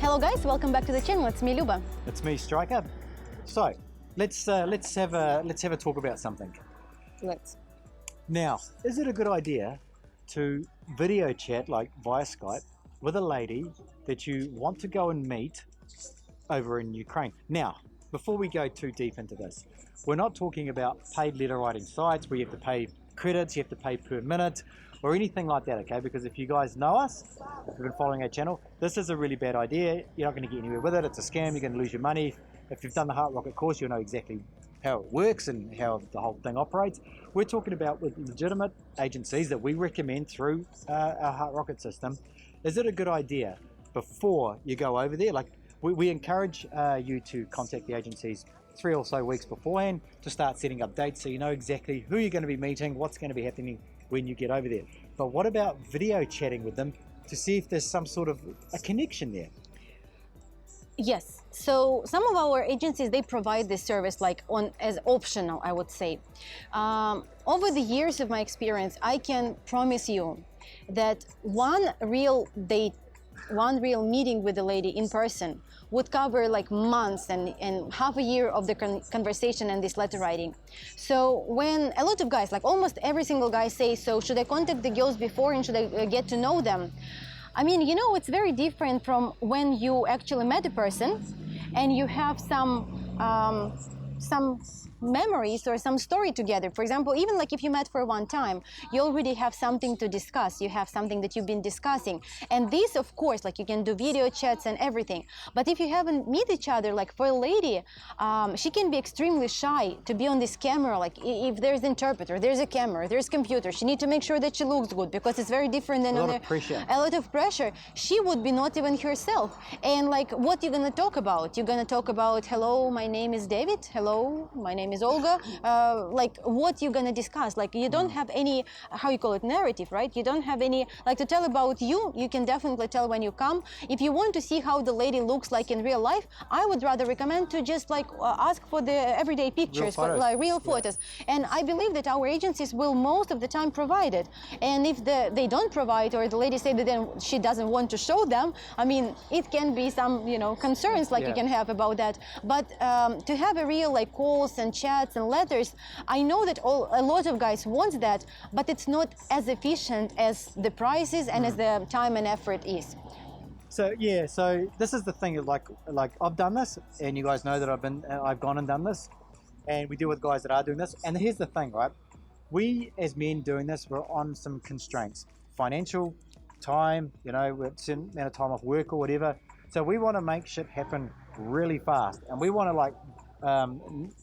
Hello guys, welcome back to the channel. It's me, Luba. It's me, Striker. So let's have a talk about something. Let's. Now, is it a good idea to video chat like via Skype with a lady that you want to go and meet over in Ukraine? Now, before we go too deep into this, we're not talking about paid letter writing sites where you have to pay credits, you have to pay per minute or anything like that, okay? Because if you guys know us, if you've been following our channel, this is a really bad idea. You're not going to get anywhere with it. It's a scam. You're going to lose your money. If you've done the Heart Rocket course, you'll know exactly how it works and how the whole thing operates. We're talking about with legitimate agencies that we recommend through our Heart Rocket system. Is it a good idea before you go over there? Like we encourage you to contact the agencies 3 or so weeks beforehand to start setting up dates so you know exactly who you're going to be meeting, what's going to be happening when you get over there. But what about video chatting with them to see if there's some sort of a connection there? Yes, so some of our agencies, they provide this service like as optional, I would say. Over the years of my experience, I can promise you that one real meeting with the lady in person would cover like months and half a year of the conversation and this letter writing. So when a lot of guys, like almost every single guy says, so should I contact the girls before and should I get to know them? I mean, you know, it's very different from when you actually met a person and you have some memories or some story together. For example, even like if you met for one time, you already have something to discuss. You have something that you've been discussing. And this, of course, like you can do video chats and everything. But if you haven't met each other, like for a lady, she can be extremely shy to be on this camera. Like if there's interpreter, there's a camera, there's computer, she needs to make sure that she looks good because it's very different than a lot of pressure. She would be not even herself. And like, what you're gonna talk about? You're gonna talk about, hello, my name is David. Hello, my name is Olga. Like what you're gonna discuss? Like you don't have any, how you call it, narrative, right? You don't have any, like to tell about you. You can definitely tell when you come. If you want to see how the lady looks like in real life, I would rather recommend to just like ask for the everyday pictures, real photos. And I believe that our agencies will most of the time provide it. And if they don't provide, or the lady say that then she doesn't want to show them, I mean, it can be some, you know, concerns like you can have about that. But to have a real like calls and chats and letters, I know that a lot of guys want that, but it's not as efficient as the prices and as the time and effort is. So yeah, so this is the thing. Like I've done this, and you guys know that I've gone and done this, and we deal with guys that are doing this. And here's the thing, right? We as men doing this, we're on some constraints, financial, time. You know, we're a certain amount of time off work or whatever. So we want to make shit happen really fast, and we want to like.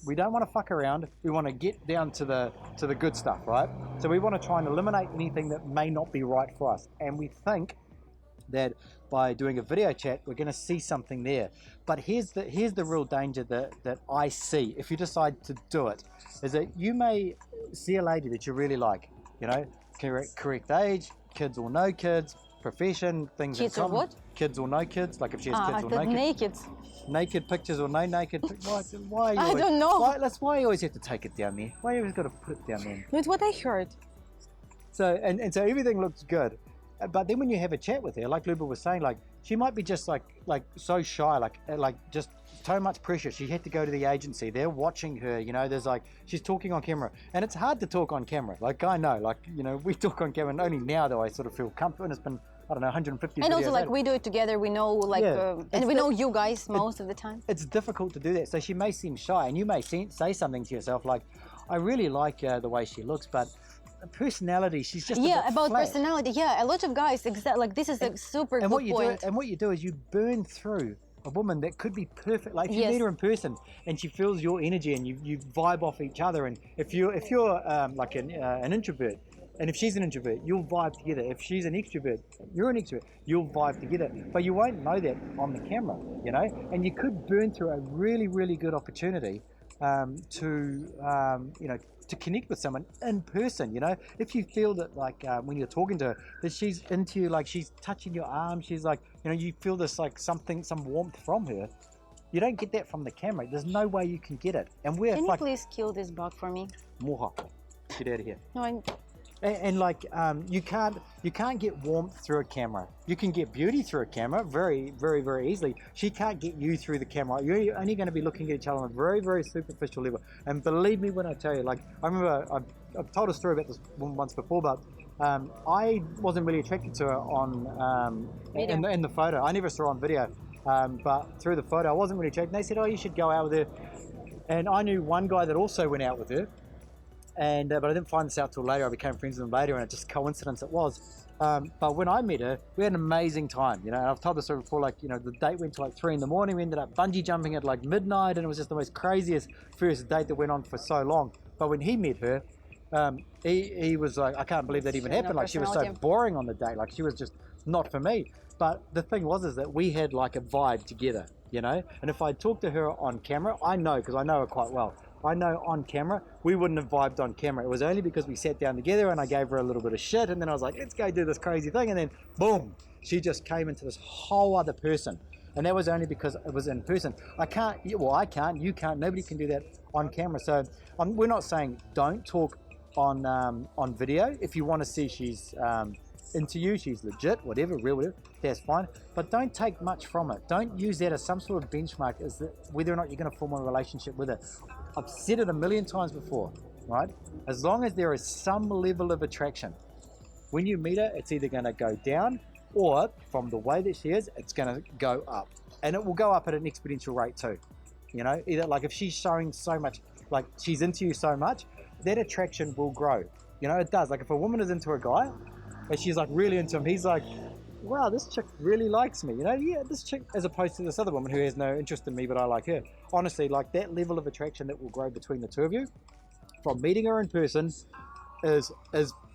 We don't want to fuck around. We want to get down to the good stuff, right? So we want to try and eliminate anything that may not be right for us. And we think that by doing a video chat, we're going to see something there. But here's the real danger that I see if you decide to do it, is that you may see a lady that you really like, you know, correct age, kids or no kids, profession, things kids in common. Or what? Kids or no kids, like if she has kids or no kids. Naked pictures or no naked pictures. Why I don't know. That's why you always have to take it down there. Why you always got to put it down there? That's what I heard. So and so everything looks good, but then when you have a chat with her, like Luba was saying, like she might be just like so shy, like just so much pressure. She had to go to the agency. They're watching her. You know, there's like she's talking on camera, and it's hard to talk on camera. Like I know, like you know, we talk on camera, and only now do I sort of feel comfortable. And it's been, I don't know, 150 and videos also like later. we do it together, we know like and we know you guys most of the time. It's difficult to do that, so she may seem shy, and you may say something to yourself like, I really like the way she looks, but personality, she's just about flat. Personality, a lot of guys like this is a super good point. And what you do is you burn through a woman that could be perfect. Like if you meet her in person and she feels your energy and you vibe off each other, and if you're like an introvert, and if she's an introvert, you'll vibe together. If she's an extrovert, you're an extrovert, you'll vibe together. But you won't know that on the camera, you know. And you could burn through a really, really good opportunity to connect with someone in person, you know. If you feel that like when you're talking to her that she's into you, like she's touching your arm, she's like, you know, you feel this like some warmth from her. You don't get that from the camera. There's no way you can get it. And we're Can you please kill this bug for me? Moha, get out of here. No, And like you can't get warmth through a camera. You can get beauty through a camera very, very, very easily. She can't get you through the camera. You're only going to be looking at each other on a very, very superficial level. And believe me when I tell you, like I remember I've told a story about this once before, but I wasn't really attracted to her on in the photo. I never saw her on video, but through the photo I wasn't really attracted. They said, oh, you should go out with her. And I knew one guy that also went out with her. And but I didn't find this out till later. I became friends with him later, and it just coincidence it was. But when I met her, we had an amazing time. You know, and I've told this story before. Like, you know, the date went to like 3 a.m. We ended up bungee jumping at like midnight, and it was just the most craziest first date that went on for so long. But when he met her, he was like, I can't believe that even happened. Like, she was so boring on the date. Like, she was just not for me. But the thing was that we had like a vibe together, you know. And if I talked to her on camera, I know, because I know her quite well. I know on camera, we wouldn't have vibed on camera. It was only because we sat down together and I gave her a little bit of shit, and then I was like, let's go do this crazy thing, and then boom, she just came into this whole other person. And that was only because it was in person. I can't, you can't, nobody can do that on camera. So we're not saying don't talk on video. If you want to see she's into you, she's legit, whatever, real, whatever, that's fine. But don't take much from it. Don't use that as some sort of benchmark as whether or not you're going to form a relationship with her. I've said it a million times before, right? As long as there is some level of attraction, when you meet her, it's either going to go down, or from the way that she is, it's going to go up. And it will go up at an exponential rate too. You know, either like if she's showing so much, like she's into you so much, that attraction will grow. You know, it does. Like if a woman is into a guy, and she's like really into him, he's like, wow, this chick really likes me, you know, yeah, this chick, as opposed to this other woman who has no interest in me, but I like her. Honestly, like that level of attraction that will grow between the two of you from meeting her in person is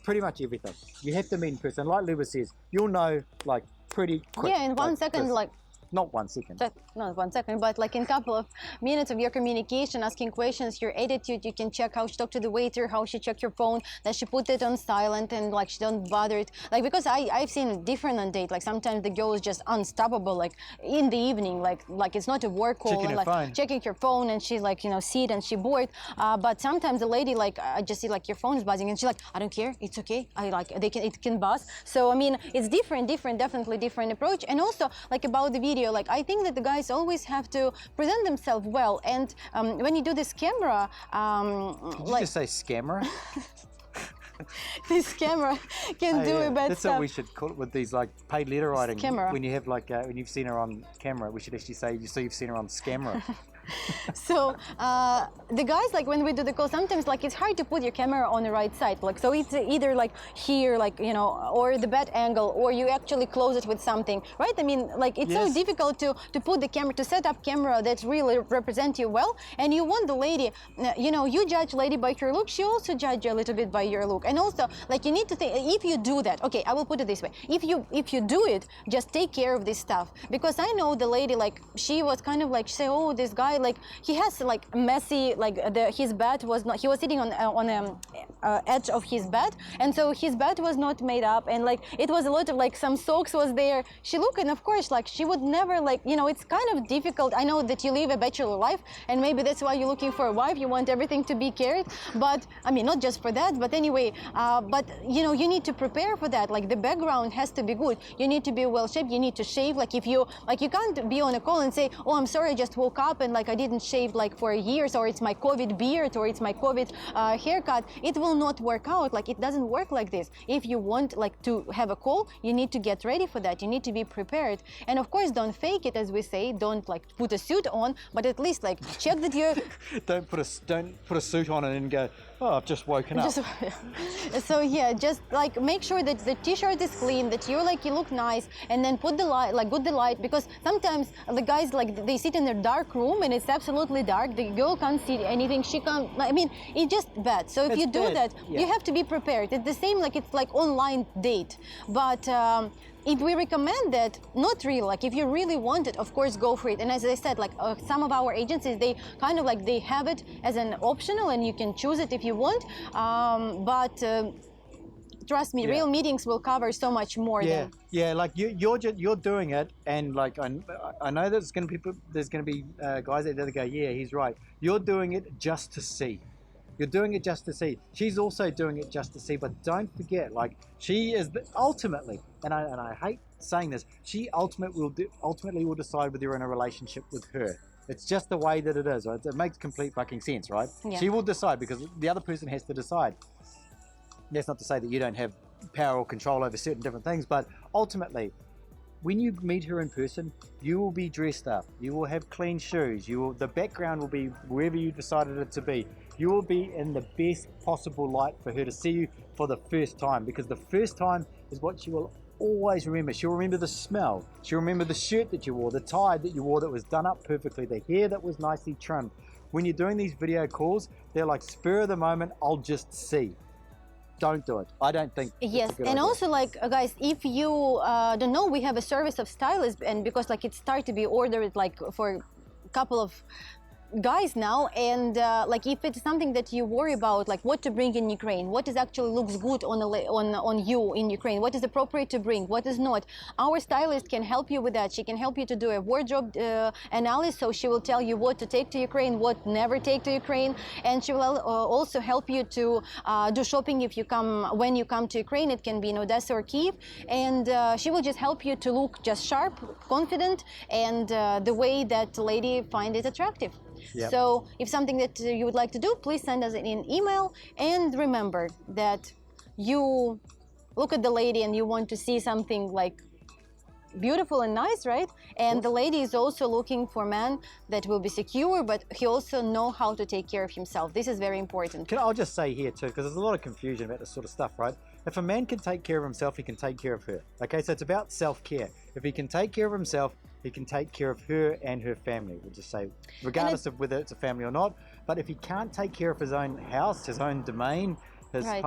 pretty much everything. You have to meet in person. Like Luba says, you'll know like pretty quick. Yeah, in 1 second, like not 1 second. Not 1 second, but like in a couple of minutes of your communication, asking questions, your attitude, you can check how she talked to the waiter, how she checked your phone, that she put it on silent and like she don't bother it. Like, because I've seen it different on date. Like sometimes the girl is just unstoppable, like in the evening, like it's not a work call, checking and like phone. checking your phone, and she's like, you know, see it and she bored. But sometimes the lady, like I just see like your phone is buzzing, and she's like, I don't care, it's okay. It can buzz. So I mean, it's definitely different approach. And also like about the video, like I think that the guys always have to present themselves well, and when you do this camera, Did you just say scammer? this camera can do a bad That's stuff. what we should call it with these like paid letter writing. Scammer. When you have like when you've seen her on camera, we should actually say you've seen her on scammer. So the guys, like when we do the call, sometimes like it's hard to put your camera on the right side, like so it's either like here, like, you know, or the bad angle, or you actually close it with something, right? I mean, like it's so difficult to put the camera, to set up camera that really represent you well. And you want the lady, you know, you judge lady by her look, she also judge you a little bit by your look. And also like you need to think, if you do that, okay, I will put it this way, if you do it, just take care of this stuff. Because I know the lady, like she was kind of like, say, oh, this guy, like he has like messy, like his bed was not, he was sitting on edge of his bed, and so his bed was not made up, and like it was a lot of like some socks was there. She looked, and of course like she would never, like, you know, it's kind of difficult. I know that you live a bachelor life, and maybe that's why you're looking for a wife, you want everything to be cared, but I mean not just for that, but anyway, but you know, you need to prepare for that. Like the background has to be good, you need to be well shaped, you need to shave. Like if you, like you can't be on a call and say, oh, I'm sorry, I just woke up and like I didn't shave like for years, or it's my COVID beard, or it's my COVID haircut. It will not work out. Like it doesn't work like this. If you want like to have a call, you need to get ready for that, you need to be prepared. And of course don't fake it, as we say, don't like put a suit on, but at least like check that you're don't put a suit on and go, oh, I've just woken up. So yeah, just like make sure that the t-shirt is clean, that you look nice, and then put the light, like good the light, because sometimes the guys, like they sit in a dark room and it's absolutely dark, the girl can't see anything, she can't, I mean, it's just bad. So if you do that, you have to be prepared. It's the same, like it's like online date, but if we recommend that, not really, like if you really want it, of course go for it. And as I said, like some of our agencies, they kind of like they have it as an optional, and you can choose it if you want, but trust me, real meetings will cover so much more than. Like you're doing it, and like I know there's going to be guys out there that go, yeah, he's right. You're doing it just to see. You're doing it just to see. She's also doing it just to see, but don't forget, like, she is ultimately, and I hate saying this, she ultimately will decide whether you're in a relationship with her. It's just the way that it is. Right? It makes complete fucking sense, right? Yeah. She will decide because the other person has to decide. That's not to say that you don't have power or control over certain different things, but ultimately, when you meet her in person, you will be dressed up. You will have clean shoes. The background will be wherever you decided it to be. You will be in the best possible light for her to see you for the first time, because the first time is what she will always remember. She'll remember the smell. She'll remember the shirt that you wore, the tie that you wore that was done up perfectly, the hair that was nicely trimmed. When you're doing these video calls, they're like spur of the moment, I'll just see. Don't do it. I don't think. Yes, it's a good and idea. also, like, guys, if you don't know, we have a service of stylists, and because like it started to be ordered like for a couple of guys now, and like if it's something that you worry about, like what to bring in Ukraine, what is actually looks good on you in Ukraine, what is appropriate to bring, what is not, our stylist can help you with that. She can help you to do a wardrobe analysis, so she will tell you what to take to Ukraine, what never take to Ukraine, and she will also help you to do shopping when you come to Ukraine. It can be in Odessa or Kiev, and she will just help you to look just sharp, confident, and the way that lady find it attractive. Yep. So if something that you would like to do, please send us an email, and remember that you look at the lady and you want to see something like beautiful and nice, right? And the lady is also looking for a man that will be secure, but he also know how to take care of himself. This is very important. I'll just say here too, because there's a lot of confusion about this sort of stuff, right? If a man can take care of himself, he can take care of her. Okay, so it's about self-care. If he can take care of himself, he can take care of her and her family. We'll just say, regardless of whether it's a family or not. But if he can't take care of his own house, his own domain, Right.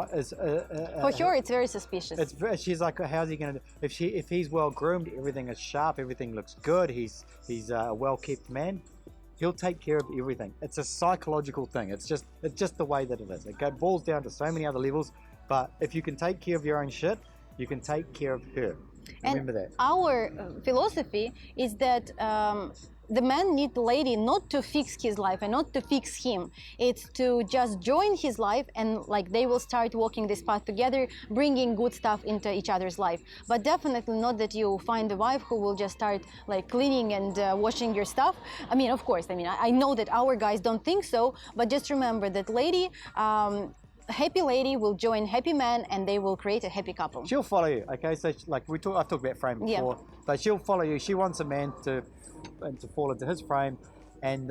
for sure, it's very suspicious. She's like, how's he going to? If he's well groomed, everything is sharp, everything looks good. He's a well kept man. He'll take care of everything. It's a psychological thing. It's just the way that it is. It boils down to so many other levels. But if you can take care of your own shit, you can take care of her. Remember that. Our philosophy is that the man needs the lady not to fix his life and not to fix him. It's to just join his life, and like they will start walking this path together, bringing good stuff into each other's life. But definitely not that you find a wife who will just start like cleaning and washing your stuff. I mean, of course, I know that our guys don't think so, but just remember that lady, happy lady will join happy man, and they will create a happy couple. She'll follow you, okay? So like I've talked about frame before, but she'll follow you. She wants a man to fall into his frame, and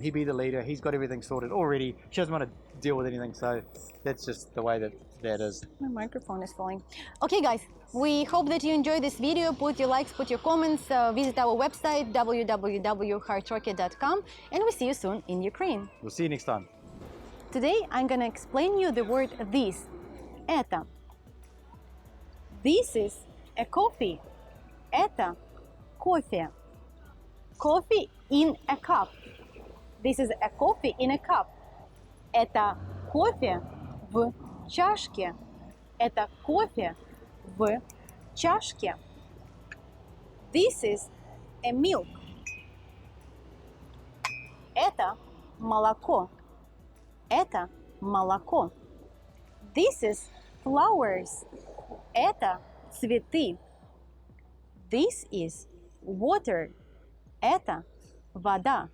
he be the leader. He's got everything sorted already. She doesn't want to deal with anything, so that's just the way that is. My microphone is falling. Okay, guys, we hope that you enjoyed this video. Put your likes, put your comments, visit our website www.heartrocket.com, and we'll see you soon in Ukraine. We'll see you next time. Today I'm gonna explain you the word this. Это. This is a coffee. Это кофе. Coffee in a cup. This is a coffee in a cup. Это кофе в чашке. Это кофе в чашке. This is a milk. Это молоко. Это молоко. This is flowers. Это цветы. This is water. Это вода.